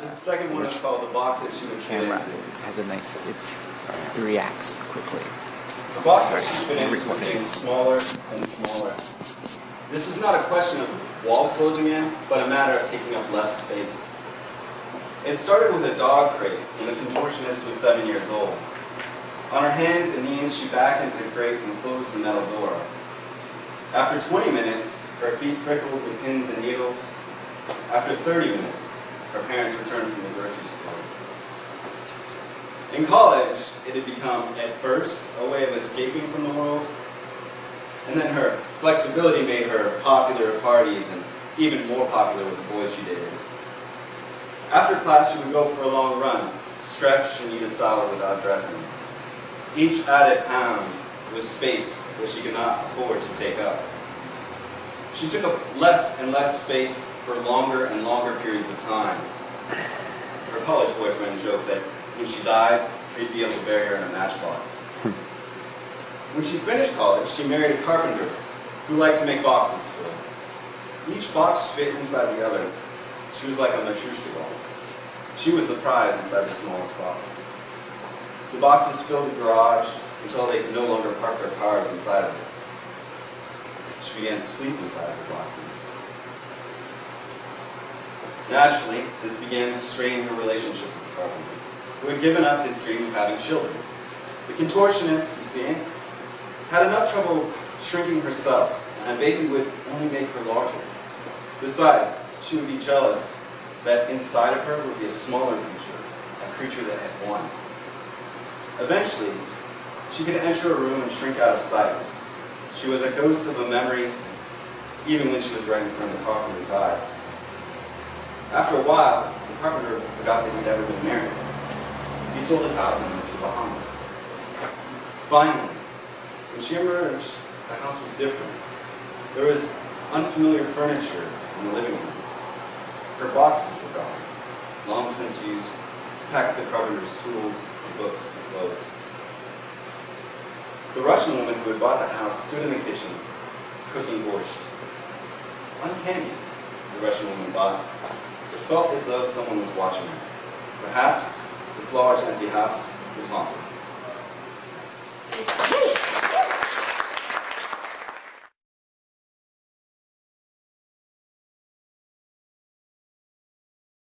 The second one is called the box that she would fit Camera into. has a nice, it reacts quickly. The box that she fit into was getting smaller and smaller. This was not a question of walls closing in, but a matter of taking up less space. It started with a dog crate when the contortionist was 7 years old. On her hands and knees, she backed into the crate and closed the metal door. After 20 minutes, her feet prickled with pins and needles. After 30 minutes, her parents returned from the grocery store. In college, it had become, at first, a way of escaping from the world, and then her flexibility made her popular at parties and even more popular with the boys she dated. After class, she would go for a long run, stretch, and eat a salad without dressing. Each added pound was space that she could not afford to take up. She took up less and less space for longer and longer periods of time. Her college boyfriend joked that when she died, he'd be able to bury her in a matchbox. When she finished college, she married a carpenter who liked to make boxes for her. Each box fit inside the other. She was like a matryoshka doll. She was the prize inside the smallest box. The boxes filled the garage until they could no longer park their cars inside of it. She began to sleep inside the boxes. Naturally, this began to strain her relationship with the carpenter, who had given up his dream of having children. The contortionist, you see, had enough trouble shrinking herself, and a baby would only make her larger. Besides, she would be jealous that inside of her would be a smaller creature that had won. Eventually, she could enter a room and shrink out of sight. She was a ghost of a memory, even when she was right in front of the carpenter's eyes. After a while, the carpenter forgot that he'd ever been married. He sold his house and moved to the Bahamas. Finally, when she emerged, the house was different. There was unfamiliar furniture in the living room. Her boxes were gone, long since used to pack the carpenter's tools, and books, and clothes. The Russian woman who had bought the house stood in the kitchen, cooking borscht. Uncanny, the Russian woman thought. It felt as though someone was watching her. Perhaps this large empty house was haunted.